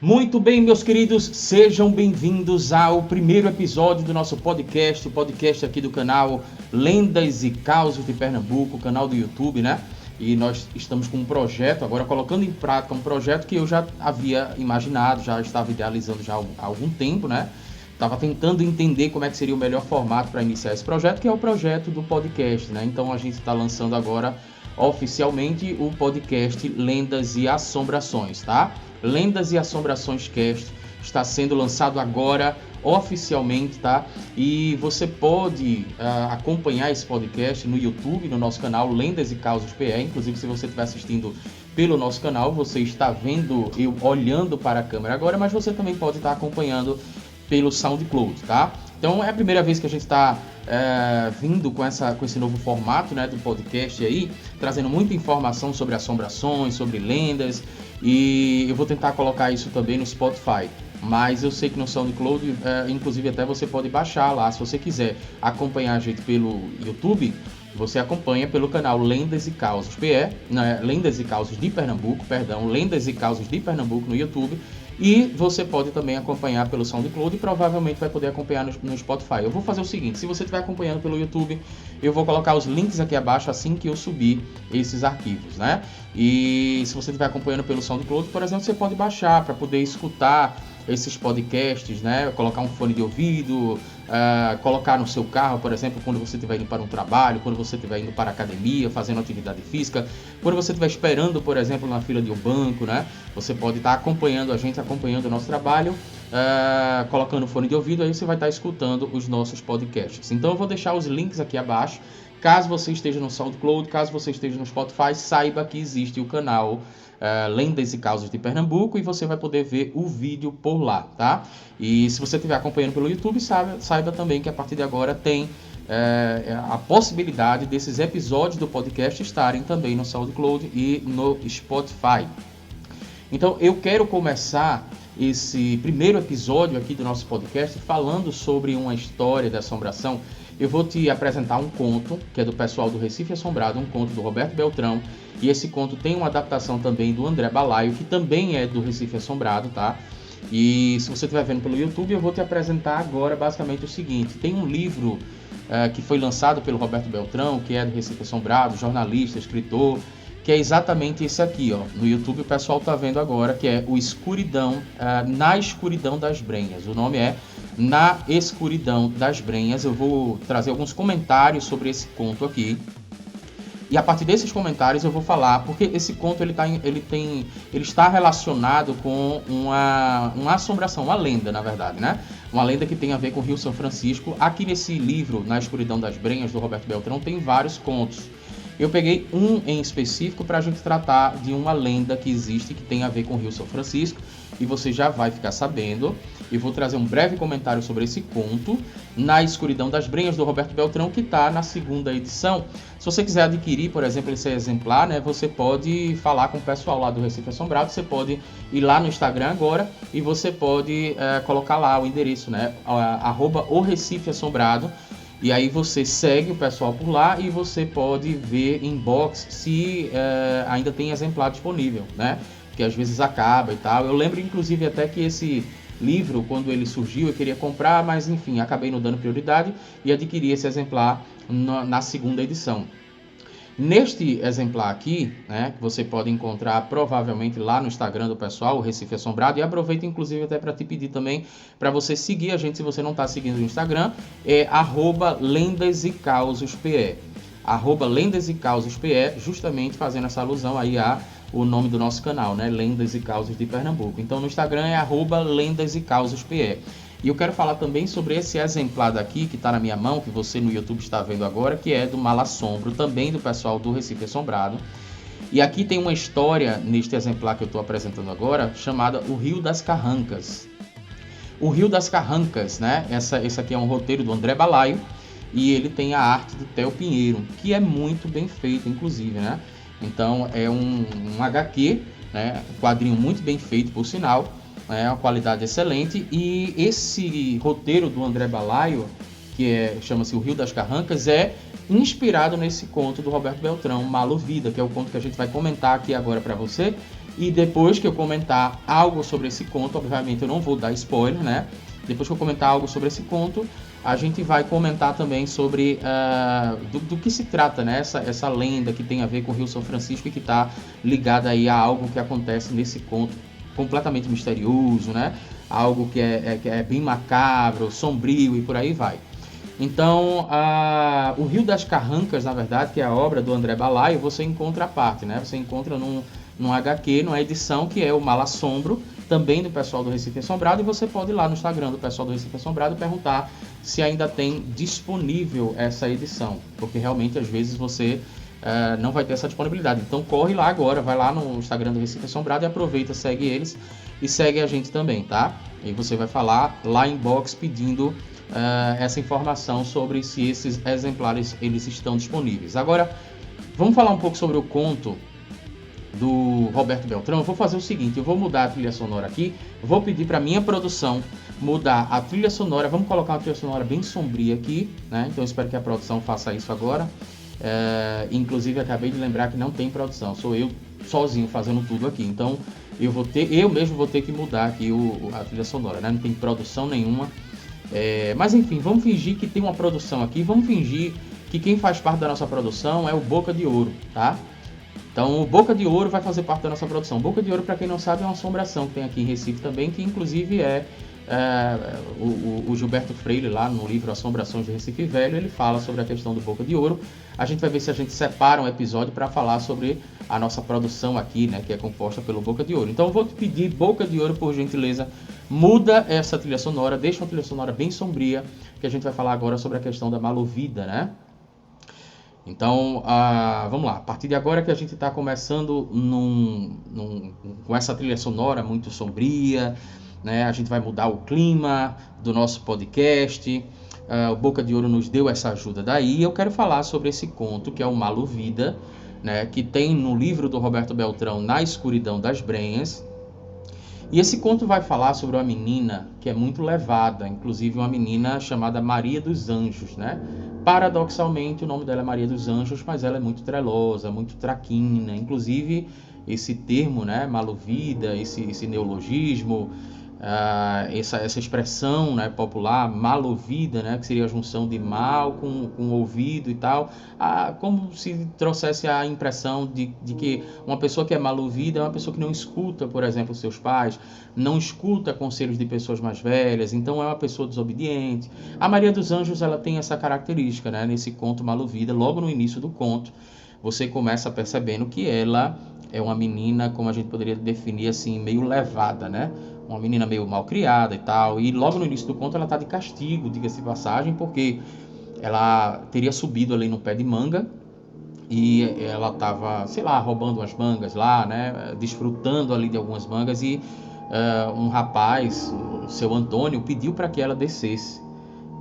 Muito bem, meus queridos, sejam bem-vindos ao primeiro episódio do nosso podcast, o podcast aqui do canal Lendas e Causos de Pernambuco, canal do YouTube, né? E nós estamos com um projeto, agora colocando em prática um projeto que eu já havia imaginado, já estava idealizando já há algum tempo, né? Estava tentando entender como é que seria o melhor formato para iniciar esse projeto, que é o projeto do podcast, né? Então a gente está lançando agora oficialmente o podcast Lendas e Assombrações, tá? Lendas e Assombrações Cast está sendo lançado agora oficialmente, tá? E você pode acompanhar esse podcast no YouTube, no nosso canal Lendas e Causos PE. Inclusive, se você estiver assistindo pelo nosso canal, você está vendo eu olhando para a câmera agora, mas você também pode estar acompanhando pelo SoundCloud, tá? Então é a primeira vez que a gente está vindo com esse novo formato, né, do podcast aí, trazendo muita informação sobre assombrações, sobre lendas, e eu vou tentar colocar isso também no Spotify. Mas eu sei que no SoundCloud, inclusive até você pode baixar lá, se você quiser acompanhar a gente pelo YouTube, você acompanha pelo canal Lendas e Causos PE, né, Lendas e Causos de Pernambuco, perdão, Lendas e Causos de Pernambuco no YouTube. E você pode também acompanhar pelo SoundCloud e provavelmente vai poder acompanhar no Spotify. Eu vou fazer o seguinte, se você estiver acompanhando pelo YouTube, eu vou colocar os links aqui abaixo assim que eu subir esses arquivos, né? E se você estiver acompanhando pelo SoundCloud, por exemplo, você pode baixar para poder escutar esses podcasts, né? Colocar um fone de ouvido, colocar no seu carro, por exemplo, quando você estiver indo para um trabalho, quando você estiver indo para a academia, fazendo atividade física, quando você estiver esperando, por exemplo, na fila de um banco, né? Você pode estar acompanhando a gente, acompanhando o nosso trabalho, colocando fone de ouvido, aí você vai estar escutando os nossos podcasts. Então eu vou deixar os links aqui abaixo. Caso você esteja no SoundCloud, caso você esteja no Spotify, saiba que existe o canal Lendas e Causos de Pernambuco e você vai poder ver o vídeo por lá, tá? E se você estiver acompanhando pelo YouTube, saiba também que a partir de agora tem a possibilidade desses episódios do podcast estarem também no SoundCloud e no Spotify. Então eu quero começar esse primeiro episódio aqui do nosso podcast falando sobre uma história de assombração. Eu vou te apresentar um conto, que é do pessoal do Recife Assombrado, um conto do Roberto Beltrão, e esse conto tem uma adaptação também do André Balaio, que também é do Recife Assombrado, tá? E se você estiver vendo pelo YouTube, eu vou te apresentar agora basicamente o seguinte, tem um livro que foi lançado pelo Roberto Beltrão, que é do Recife Assombrado, jornalista, escritor, que é exatamente esse aqui, ó. No YouTube o pessoal tá vendo agora, que é o Escuridão, Na Escuridão das Brenhas. O nome é Na Escuridão das Brenhas. Eu vou trazer alguns comentários sobre esse conto aqui. E a partir desses comentários eu vou falar, porque esse conto ele está relacionado com uma assombração, uma lenda, na verdade, né? Uma lenda que tem a ver com o Rio São Francisco. Aqui nesse livro, Na Escuridão das Brenhas, do Roberto Beltrão, tem vários contos. Eu peguei um em específico para a gente tratar de uma lenda que existe, que tem a ver com o Rio São Francisco, e você já vai ficar sabendo. Eu vou trazer um breve comentário sobre esse conto, Na Escuridão das Brenhas, do Roberto Beltrão, que está na segunda edição. Se você quiser adquirir, por exemplo, esse exemplar, né, você pode falar com o pessoal lá do Recife Assombrado, você pode ir lá no Instagram agora e você pode colocar lá o endereço, né, @o_Recife_Assombrado. E aí você segue o pessoal por lá e você pode ver em box se ainda tem exemplar disponível, né? Porque às vezes acaba e tal. Eu lembro inclusive até que esse livro, quando ele surgiu, eu queria comprar, mas enfim, acabei não dando prioridade e adquiri esse exemplar na segunda edição. Neste exemplar aqui, né, que você pode encontrar provavelmente lá no Instagram do pessoal, o Recife Assombrado, e aproveito inclusive até para te pedir também para você seguir a gente, se você não está seguindo no Instagram, é @Lendas e Causos PE, @Lendas e Causos PE, justamente fazendo essa alusão aí o nome do nosso canal, né, Lendas e Causos de Pernambuco. Então no Instagram é @Lendas e Causos PE. E eu quero falar também sobre esse exemplar daqui, que está na minha mão, que você no YouTube está vendo agora, que é do Malassombro, também do pessoal do Recife Assombrado. E aqui tem uma história, neste exemplar que eu estou apresentando agora, chamada O Rio das Carrancas. O Rio das Carrancas, né? Esse aqui é um roteiro do André Balaio, e ele tem a arte do Theo Pinheiro, que é muito bem feito, inclusive, né? Então é um HQ, né? Um quadrinho muito bem feito, por sinal, uma qualidade excelente, e esse roteiro do André Balaio, que chama-se O Rio das Carrancas, é inspirado nesse conto do Roberto Beltrão, Malo Vida, que é o conto que a gente vai comentar aqui agora para você, E depois que eu comentar algo sobre esse conto, obviamente eu não vou dar spoiler, né? Depois que eu comentar algo sobre esse conto, a gente vai comentar também sobre do que se trata, né? Essa lenda que tem a ver com o Rio São Francisco e que está ligada aí a algo que acontece nesse conto completamente misterioso, né? Algo que é bem macabro, sombrio e por aí vai. Então, o Rio das Carrancas, na verdade, que é a obra do André Balaio, você encontra a parte, né? Você encontra num HQ, numa edição que é o Malassombro, também do pessoal do Recife Assombrado, e você pode ir lá no Instagram do pessoal do Recife Assombrado e perguntar se ainda tem disponível essa edição, porque realmente às vezes você não vai ter essa disponibilidade. Então corre lá agora, vai lá no Instagram do Recife Assombrado e aproveita, segue eles e segue a gente também, tá? E você vai falar lá em box pedindo essa informação sobre se esses exemplares eles estão disponíveis. Agora, vamos falar um pouco sobre o conto do Roberto Beltrão. Eu vou fazer o seguinte, eu vou mudar a trilha sonora aqui, vou pedir para minha produção mudar a trilha sonora, vamos colocar uma trilha sonora bem sombria aqui, né? Então eu espero que a produção faça isso agora. Inclusive acabei de lembrar que não tem produção, sou eu sozinho fazendo tudo aqui, então eu mesmo vou ter que mudar aqui a trilha sonora, né? Não tem produção nenhuma. Mas enfim, vamos fingir que tem uma produção aqui, vamos fingir que quem faz parte da nossa produção é o Boca de Ouro, tá? Então o Boca de Ouro vai fazer parte da nossa produção. Boca de Ouro, para quem não sabe, é uma assombração que tem aqui em Recife também, que inclusive o Gilberto Freire, lá no livro Assombrações de Recife Velho, ele fala sobre a questão do Boca de Ouro. A gente vai ver se a gente separa um episódio para falar sobre a nossa produção aqui, né, que é composta pelo Boca de Ouro. Então eu vou te pedir, Boca de Ouro, por gentileza, muda essa trilha sonora, deixa uma trilha sonora bem sombria, que a gente vai falar agora sobre a questão da Malovida, né? Então, vamos lá. A partir de agora que a gente está começando com essa trilha sonora muito sombria, né? A gente vai mudar o clima do nosso podcast. O Boca de Ouro nos deu essa ajuda daí. Eu quero falar sobre esse conto, que é o Malovida, né? Que tem no livro do Roberto Beltrão, Na Escuridão das Brenhas. E esse conto vai falar sobre uma menina que é muito levada, inclusive uma menina chamada Maria dos Anjos, né? Paradoxalmente, o nome dela é Maria dos Anjos, mas ela é muito trelosa, muito traquina. Inclusive, esse termo, né, malovida, esse neologismo, essa expressão, né, popular, malovida, né, que seria a junção de mal com ouvido e tal, como se trouxesse a impressão de que uma pessoa que é malovida é uma pessoa que não escuta, por exemplo, seus pais, não escuta conselhos de pessoas mais velhas, então é uma pessoa desobediente. A Maria dos Anjos, ela tem essa característica, né, nesse conto Malovida. Logo no início do conto, você começa percebendo que ela é uma menina, como a gente poderia definir assim, meio levada, né? Uma menina meio mal criada e tal. E logo no início do conto ela está de castigo, diga-se de passagem, porque ela teria subido ali no pé de manga e ela estava, sei lá, roubando umas mangas lá, né? Desfrutando ali de algumas mangas e um rapaz, o seu Antônio, pediu para que ela descesse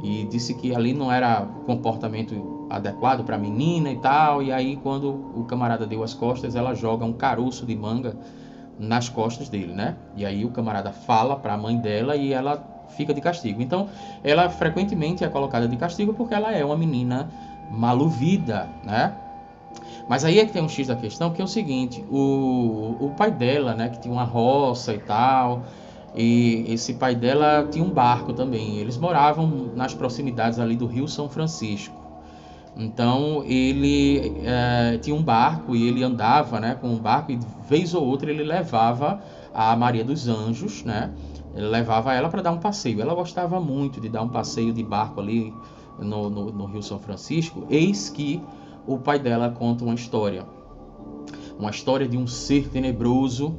e disse que ali não era comportamento adequado para a menina e tal. E aí quando o camarada deu as costas, ela joga um caroço de manga nas costas dele, né? E aí o camarada fala para a mãe dela e ela fica de castigo. Então ela frequentemente é colocada de castigo porque ela é uma menina malovida, né? Mas aí é que tem um X da questão, que é o seguinte, o pai dela, né, que tinha uma roça e tal, e esse pai dela tinha um barco também. Eles moravam nas proximidades ali do Rio São Francisco. Então ele tinha um barco e ele andava, né, com o barco, e vez ou outra ele levava a Maria dos Anjos, né? Ele levava ela para dar um passeio. Ela gostava muito de dar um passeio de barco ali no Rio São Francisco. Eis que o pai dela conta uma história de um ser tenebroso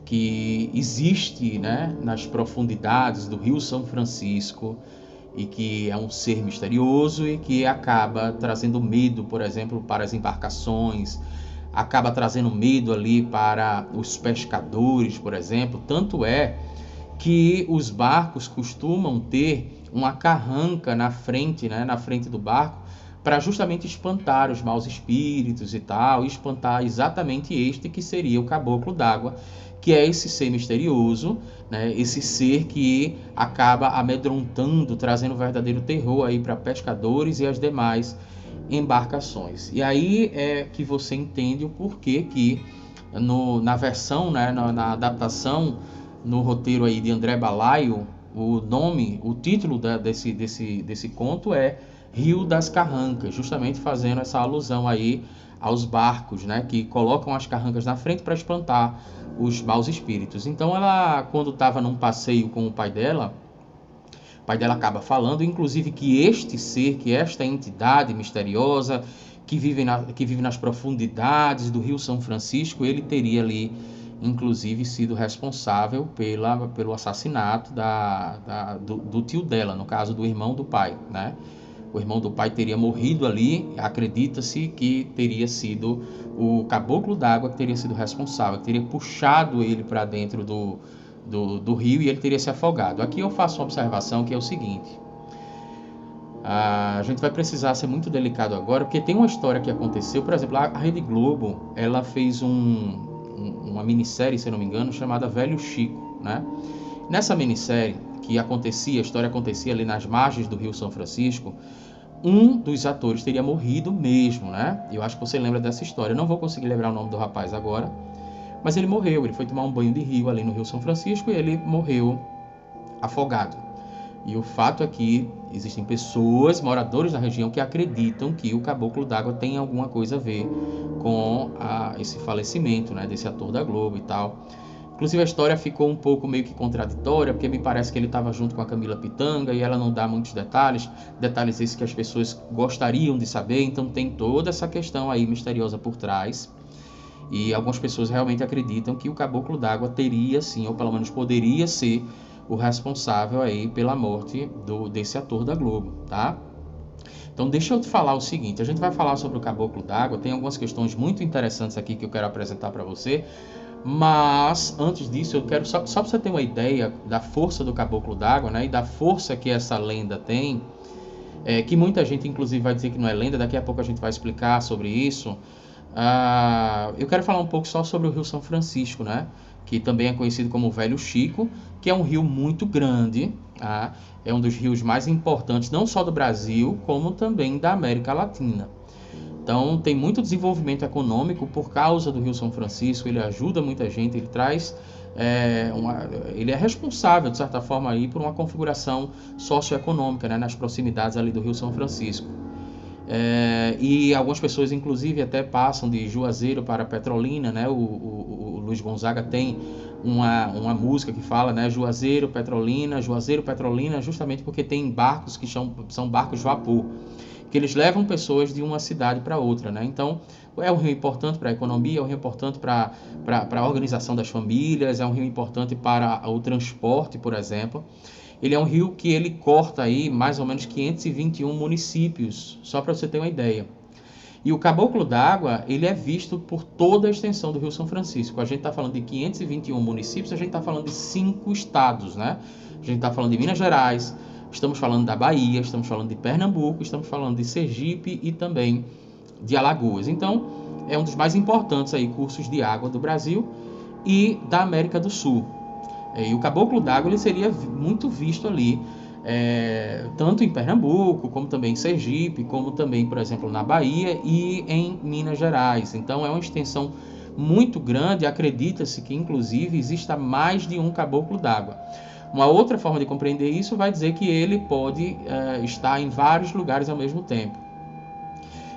que existe, né, nas profundidades do Rio São Francisco, e que é um ser misterioso e que acaba trazendo medo, por exemplo, para as embarcações, acaba trazendo medo ali para os pescadores, por exemplo. Tanto é que os barcos costumam ter uma carranca na frente, né, na frente do barco, para justamente espantar os maus espíritos e tal, e espantar exatamente este que seria o caboclo d'água, que é esse ser misterioso, né? Esse ser que acaba amedrontando, trazendo verdadeiro terror aí para pescadores e as demais embarcações. E aí é que você entende o porquê que na versão, né, na adaptação, no roteiro aí de André Balaio, o título desse conto é Rio das Carrancas, justamente fazendo essa alusão aí aos barcos, né, que colocam as carrancas na frente para espantar os maus espíritos. Então ela, quando estava num passeio com o pai dela acaba falando, inclusive, que este ser, que esta entidade misteriosa que vive nas profundidades do Rio São Francisco, ele teria ali, inclusive, sido responsável pelo assassinato do tio dela, no caso do irmão do pai, né? O irmão do pai teria morrido ali, acredita-se que teria sido o caboclo d'água que teria sido responsável, que teria puxado ele para dentro do rio e ele teria se afogado. Aqui eu faço uma observação que é o seguinte: a gente vai precisar ser muito delicado agora, porque tem uma história que aconteceu, por exemplo, a Rede Globo, ela fez uma minissérie, se eu não me engano, chamada Velho Chico, né? Nessa minissérie, a história acontecia ali nas margens do Rio São Francisco, um dos atores teria morrido mesmo, né? Eu acho que você lembra dessa história. Eu não vou conseguir lembrar o nome do rapaz agora, mas ele morreu, ele foi tomar um banho de rio ali no Rio São Francisco e ele morreu afogado. E o fato é que existem pessoas, moradores da região, que acreditam que o caboclo d'água tem alguma coisa a ver com esse falecimento, né, desse ator da Globo e tal. Inclusive a história ficou um pouco meio que contraditória, porque me parece que ele estava junto com a Camila Pitanga e ela não dá muitos detalhes esses que as pessoas gostariam de saber, então tem toda essa questão aí misteriosa por trás. E algumas pessoas realmente acreditam que o caboclo d'água teria sim, ou pelo menos poderia ser, o responsável aí pela morte desse ator da Globo, tá? Então deixa eu te falar o seguinte, a gente vai falar sobre o caboclo d'água, tem algumas questões muito interessantes aqui que eu quero apresentar para você, mas antes disso eu quero, só para você ter uma ideia da força do caboclo d'água, né, e da força que essa lenda tem, que muita gente inclusive vai dizer que não é lenda, daqui a pouco a gente vai explicar sobre isso. Eu quero falar um pouco só sobre o Rio São Francisco, né? Que também é conhecido como Velho Chico, que é um rio muito grande, tá? É um dos rios mais importantes, não só do Brasil, como também da América Latina. Então, tem muito desenvolvimento econômico por causa do Rio São Francisco, ele ajuda muita gente, ele traz... ele é responsável, de certa forma, aí, por uma configuração socioeconômica, né? Nas proximidades ali do Rio São Francisco. E algumas pessoas inclusive até passam de Juazeiro para Petrolina, né? O Luiz Gonzaga tem uma música que fala, né? Juazeiro, Petrolina, justamente porque tem barcos que são barcos de vapor, que eles levam pessoas de uma cidade para outra, né? Então é um rio importante para a economia, é um rio importante para a organização das famílias, é um rio importante para o transporte, por exemplo. Ele é um rio que ele corta aí mais ou menos 521 municípios, só para você ter uma ideia. E o caboclo d'água, ele é visto por toda a extensão do Rio São Francisco. A gente está falando de 521 municípios, a gente está falando de 5 estados, né? A gente está falando de Minas Gerais, estamos falando da Bahia, estamos falando de Pernambuco, estamos falando de Sergipe e também de Alagoas. Então, é um dos mais importantes aí cursos de água do Brasil e da América do Sul. E o caboclo d'água ele seria muito visto ali, tanto em Pernambuco, como também em Sergipe, como também, por exemplo, na Bahia e em Minas Gerais. Então é uma extensão muito grande, acredita-se que inclusive exista mais de um caboclo d'água. Uma outra forma de compreender isso vai dizer que ele pode estar em vários lugares ao mesmo tempo.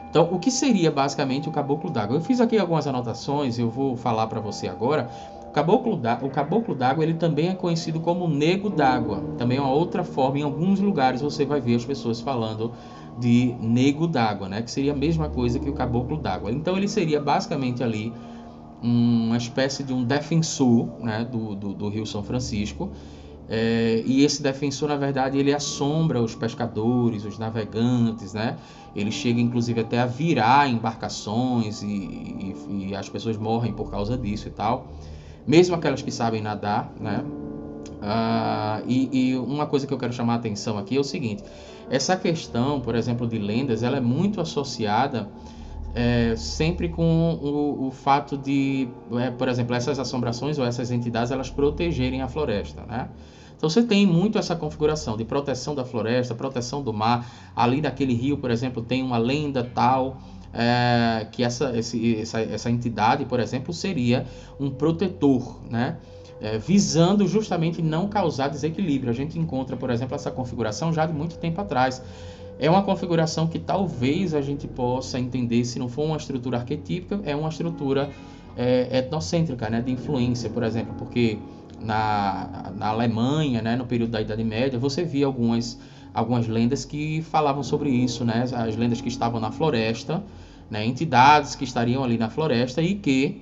Então, o que seria basicamente o caboclo d'água? Eu fiz aqui algumas anotações, eu vou falar para você agora. O caboclo d'água ele também é conhecido como nego d'água. Também é uma outra forma, em alguns lugares você vai ver as pessoas falando de nego d'água, né? Que seria a mesma coisa que o caboclo d'água. Então ele seria basicamente ali uma espécie de um defensor, né, do Rio São Francisco. E esse defensor, na verdade, ele assombra os pescadores, os navegantes, né? Ele chega inclusive até a virar embarcações e as pessoas morrem por causa disso e tal. Mesmo aquelas que sabem nadar, né? E uma coisa que eu quero chamar a atenção aqui é o seguinte: essa questão, por exemplo, de lendas, ela é muito associada sempre com o fato de, por exemplo, essas assombrações ou essas entidades, elas protegerem a floresta, né? Então você tem muito essa configuração de proteção da floresta, proteção do mar. Ali naquele rio, por exemplo, tem uma lenda tal, que essa entidade, por exemplo, seria um protetor, né? Visando justamente não causar desequilíbrio. A gente encontra, por exemplo, essa configuração já de muito tempo atrás. É uma configuração que talvez a gente possa entender, se não for uma estrutura arquetípica, é uma estrutura etnocêntrica, né, de influência, por exemplo, porque na Alemanha, né, no período da Idade Média, você via algumas lendas que falavam sobre isso, né, as lendas que estavam na floresta, né, entidades que estariam ali na floresta e que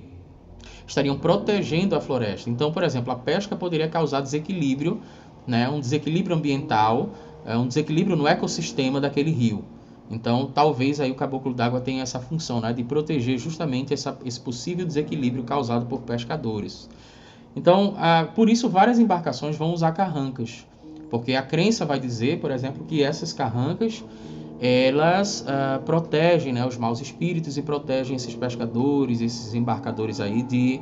estariam protegendo a floresta. Então, por exemplo, a pesca poderia causar desequilíbrio, né, um desequilíbrio ambiental, um desequilíbrio no ecossistema daquele rio. Então, talvez aí o caboclo d'água tenha essa função, né, de proteger justamente esse possível desequilíbrio causado por pescadores. Então, por isso, várias embarcações vão usar carrancas, porque a crença vai dizer, por exemplo, que essas carrancas elas protegem, né, os maus espíritos e protegem esses pescadores, esses embarcadores aí de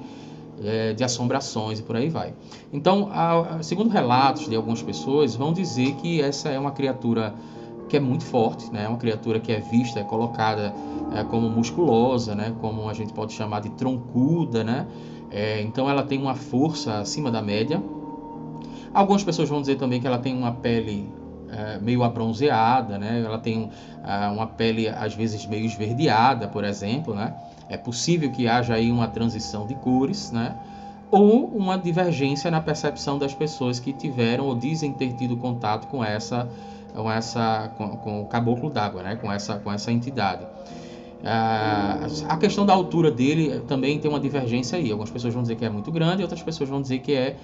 assombrações e por aí vai. Então, segundo relatos de algumas pessoas, vão dizer que essa é uma criatura que é muito forte, né? Uma criatura que é vista, é colocada como musculosa, né? Como a gente pode chamar de troncuda, né? Então ela tem uma força acima da média. Algumas pessoas vão dizer também que ela tem uma pele meio abronzeada, né? Ela tem uma pele às vezes meio esverdeada, por exemplo, né? É possível que haja aí uma transição de cores, né? Ou uma divergência na percepção das pessoas que tiveram ou dizem ter tido contato com o caboclo d'água, né? Com essa entidade. A questão da altura dele também tem uma divergência aí. Algumas pessoas vão dizer que é muito grande, outras pessoas vão dizer que é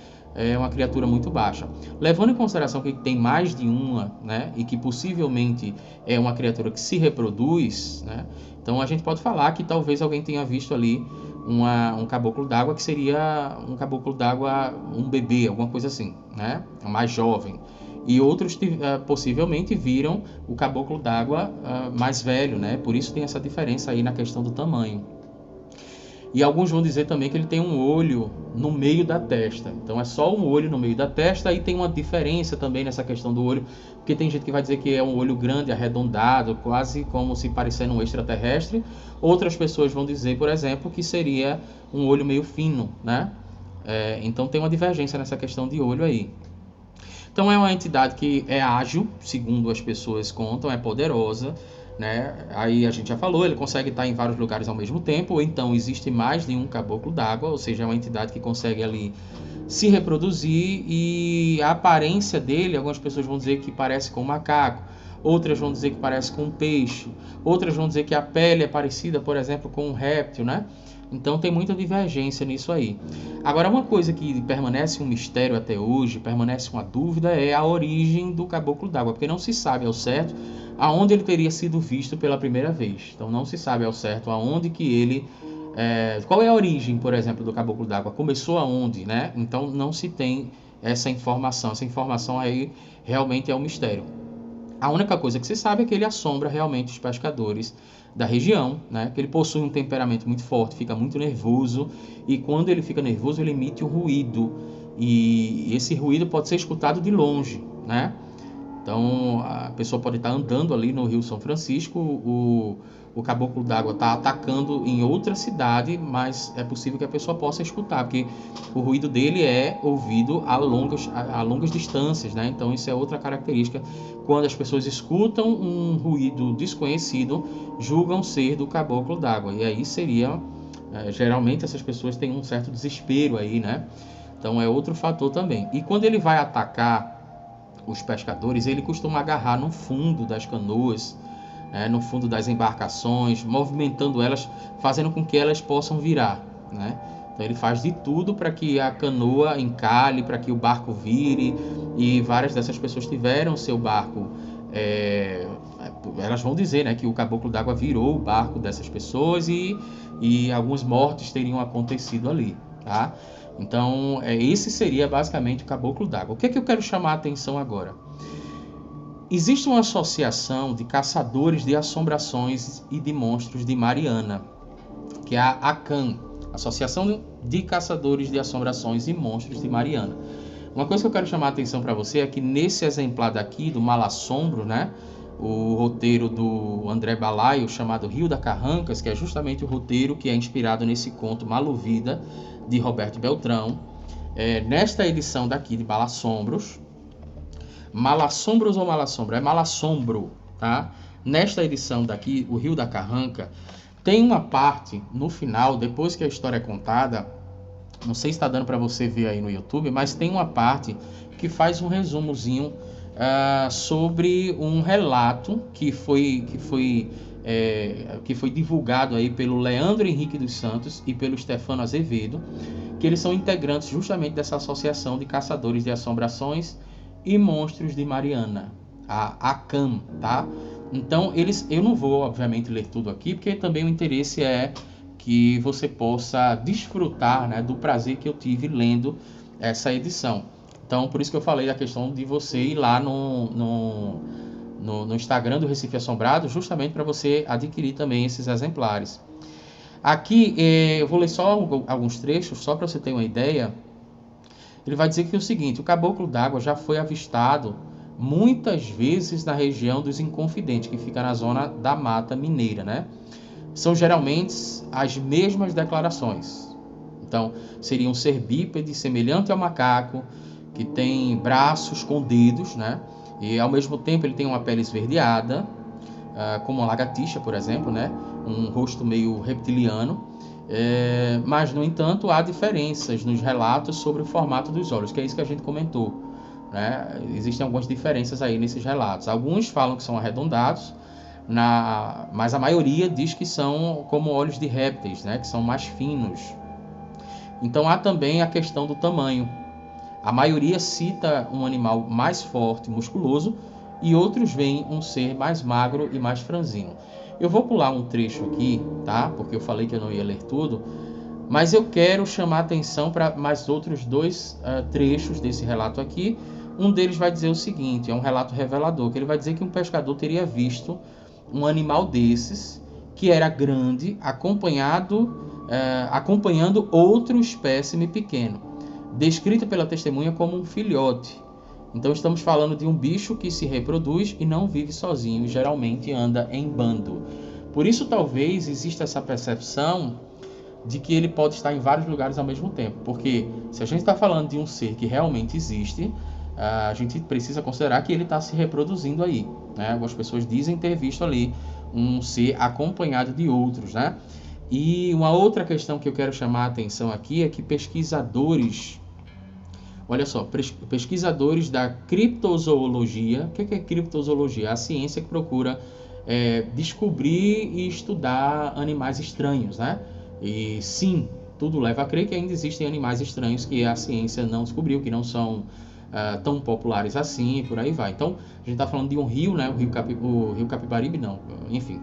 uma criatura muito baixa. Levando em consideração que tem mais de uma, né, e que possivelmente é uma criatura que se reproduz, né, então a gente pode falar que talvez alguém tenha visto ali um caboclo d'água que seria um caboclo d'água, um bebê, alguma coisa assim, né, mais jovem. E outros possivelmente viram o caboclo d'água mais velho, né? Por isso tem essa diferença aí na questão do tamanho. E alguns vão dizer também que ele tem um olho no meio da testa. Então é só um olho no meio da testa. E tem uma diferença também nessa questão do olho, porque tem gente que vai dizer que é um olho grande, arredondado, quase como se parecendo um extraterrestre. Outras pessoas vão dizer, por exemplo, que seria um olho meio fino, né? Então tem uma divergência nessa questão de olho aí. Então é uma entidade que é ágil, segundo as pessoas contam, é poderosa, né? Aí a gente já falou, ele consegue estar em vários lugares ao mesmo tempo, ou então existe mais de um caboclo d'água, ou seja, é uma entidade que consegue ali se reproduzir, e a aparência dele, algumas pessoas vão dizer que parece com um macaco, outras vão dizer que parece com um peixe, outras vão dizer que a pele é parecida, por exemplo, com um réptil, né? Então tem muita divergência nisso aí. Agora, uma coisa que permanece um mistério até hoje, permanece uma dúvida, é a origem do caboclo d'água, porque não se sabe ao certo aonde ele teria sido visto pela primeira vez. Então não se sabe ao certo aonde que ele... qual é a origem, por exemplo, do caboclo d'água? Começou aonde, né? Então não se tem essa informação. Essa informação aí realmente é um mistério. A única coisa que se sabe é que ele assombra realmente os pescadores da região, né? Que ele possui um temperamento muito forte, fica muito nervoso, e quando ele fica nervoso ele emite um ruído, e esse ruído pode ser escutado de longe, né? Então a pessoa pode estar andando ali no Rio São Francisco, o caboclo d'água está atacando em outra cidade, mas é possível que a pessoa possa escutar, porque o ruído dele é ouvido a longas distâncias, né? Então isso é outra característica. Quando as pessoas escutam um ruído desconhecido, julgam ser do caboclo d'água, e aí seria... geralmente essas pessoas têm um certo desespero aí, né? Então é outro fator também. E quando ele vai atacar os pescadores, ele costuma agarrar no fundo das canoas, no fundo das embarcações, movimentando elas, fazendo com que elas possam virar, né? Então ele faz de tudo para que a canoa encalhe, para que o barco vire, e várias dessas pessoas tiveram seu barco... elas vão dizer, né, que o caboclo d'água virou o barco dessas pessoas, e algumas mortes teriam acontecido ali, tá? Então esse seria basicamente o caboclo d'água. O que é que eu quero chamar a atenção agora? Existe uma associação de caçadores de assombrações e de monstros de Mariana, que é a ACAM, Associação de Caçadores de Assombrações e Monstros de Mariana. Uma coisa que eu quero chamar a atenção para você é que nesse exemplar daqui, do Mal Assombro, né, o roteiro do André Balaio, chamado Rio das Carrancas, que é justamente o roteiro que é inspirado nesse conto Malovida, de Roberto Beltrão. Nesta edição daqui de Malassombros, Malassombros ou Malassombro? É Malassombro, tá? Nesta edição daqui, o Rio da Carranca, tem uma parte no final, depois que a história é contada, não sei se está dando para você ver aí no YouTube, mas tem uma parte que faz um resumozinho sobre um relato que foi divulgado aí pelo Leandro Henrique dos Santos e pelo Stefano Azevedo, que eles são integrantes justamente dessa associação de caçadores de assombrações e monstros de Mariana, a ACAM, tá? Então, eu não vou, obviamente, ler tudo aqui, porque também o interesse é que você possa desfrutar, né, do prazer que eu tive lendo essa edição. Então, por isso que eu falei da questão de você ir lá no Instagram do Recife Assombrado, justamente para você adquirir também esses exemplares. Aqui, eu vou ler só alguns trechos, só para você ter uma ideia. Ele vai dizer que é o seguinte: o caboclo d'água já foi avistado muitas vezes na região dos Inconfidentes, que fica na zona da Mata Mineira, né? São geralmente as mesmas declarações. Então, seria um ser bípede semelhante ao macaco, que tem braços com dedos, né? E ao mesmo tempo ele tem uma pele esverdeada, como uma lagartixa, por exemplo, né? Um rosto meio reptiliano. Mas, no entanto, há diferenças nos relatos sobre o formato dos olhos, que é isso que a gente comentou, né? Existem algumas diferenças aí nesses relatos. Alguns falam que são arredondados, mas a maioria diz que são como olhos de répteis, né? Que são mais finos. Então há também a questão do tamanho. A maioria cita um animal mais forte, musculoso, e outros veem um ser mais magro e mais franzino. Eu vou pular um trecho aqui, tá? Porque eu falei que eu não ia ler tudo, mas eu quero chamar atenção para mais outros dois trechos desse relato aqui. Um deles vai dizer o seguinte, é um relato revelador, que ele vai dizer que um pescador teria visto um animal desses, que era grande, acompanhando outro espécime pequeno, descrito pela testemunha como um filhote. Então estamos falando de um bicho que se reproduz e não vive sozinho, e geralmente anda em bando. Por isso talvez exista essa percepção de que ele pode estar em vários lugares ao mesmo tempo, porque se a gente está falando de um ser que realmente existe, a gente precisa considerar que ele está se reproduzindo aí, né? Algumas pessoas dizem ter visto ali um ser acompanhado de outros, né? E uma outra questão que eu quero chamar a atenção aqui é que pesquisadores, olha só, pesquisadores da criptozoologia, o que é criptozoologia? A ciência que procura descobrir e estudar animais estranhos, né? E sim, tudo leva a crer que ainda existem animais estranhos que a ciência não descobriu, que não são tão populares assim, e por aí vai. Então, a gente está falando de um rio, né? O rio Capibaribe, não, enfim.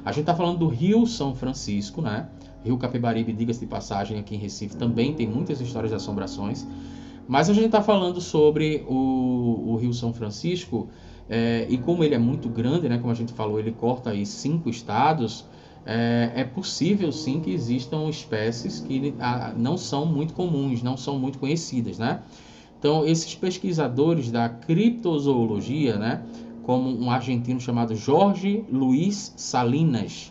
A gente está falando do Rio São Francisco, né? Rio Capibaribe, diga-se de passagem, aqui em Recife também tem muitas histórias de assombrações. Mas a gente está falando sobre o Rio São Francisco, e como ele é muito grande, né? Como a gente falou, ele corta aí 5 estados. É possível sim que existam espécies que não são muito comuns, não são muito conhecidas, né? Então, esses pesquisadores da criptozoologia, né, como um argentino chamado Jorge Luiz Salinas,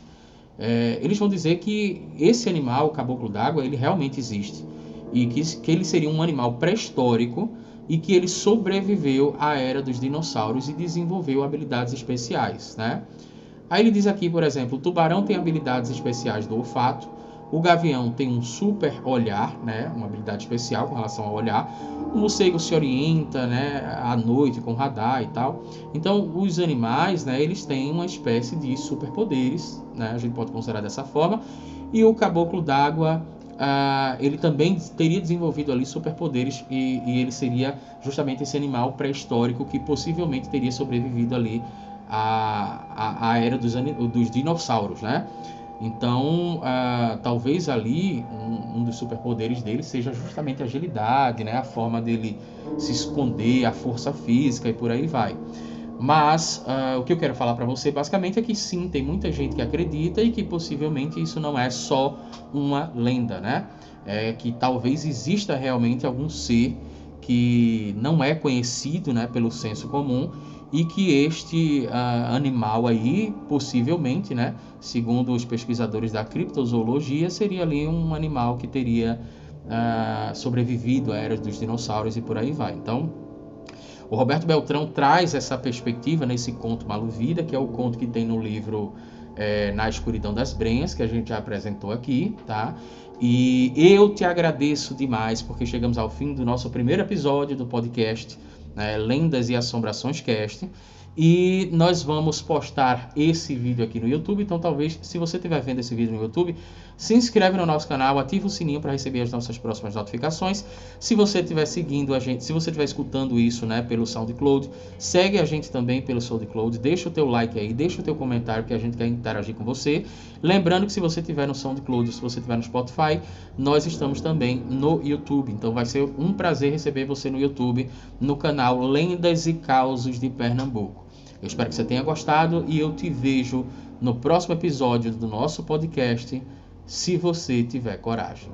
eles vão dizer que esse animal, o caboclo d'água, ele realmente existe. E que ele seria um animal pré-histórico e que ele sobreviveu à era dos dinossauros e desenvolveu habilidades especiais, né? Aí ele diz aqui, por exemplo, o tubarão tem habilidades especiais do olfato, o gavião tem um super olhar, né, uma habilidade especial com relação ao olhar, o morcego se orienta, né, à noite com radar e tal. Então, os animais, né, eles têm uma espécie de superpoderes, né, a gente pode considerar dessa forma, e o caboclo d'água, ele também teria desenvolvido ali superpoderes e ele seria justamente esse animal pré-histórico que possivelmente teria sobrevivido ali à era dos dinossauros, né? Então, talvez ali um dos superpoderes dele seja justamente a agilidade, né? A forma dele se esconder, a força física e por aí vai. Mas o que eu quero falar para você basicamente é que sim, tem muita gente que acredita e que possivelmente isso não é só uma lenda, né? Que talvez exista realmente algum ser que não é conhecido, né, pelo senso comum, e que este animal aí, possivelmente, né, segundo os pesquisadores da criptozoologia, seria ali um animal que teria sobrevivido à era dos dinossauros e por aí vai. Então, o Roberto Beltrão traz essa perspectiva nesse conto Maluvida, que é o conto que tem no livro Na Escuridão das Brenhas, que a gente já apresentou aqui, tá? E eu te agradeço demais, porque chegamos ao fim do nosso primeiro episódio do podcast, Lendas e Assombrações Cast, e nós vamos postar esse vídeo aqui no YouTube. Então talvez, se você estiver vendo esse vídeo no YouTube, se inscreve no nosso canal, ativa o sininho para receber as nossas próximas notificações. Se você estiver seguindo a gente, se você estiver escutando isso, né, pelo SoundCloud, segue a gente também pelo SoundCloud, deixa o teu like aí, deixa o teu comentário, que a gente quer interagir com você. Lembrando que se você estiver no SoundCloud, se você estiver no Spotify, nós estamos também no YouTube. Então vai ser um prazer receber você no YouTube, no canal Lendas e Causos de Pernambuco. Eu espero que você tenha gostado e eu te vejo no próximo episódio do nosso podcast, se você tiver coragem.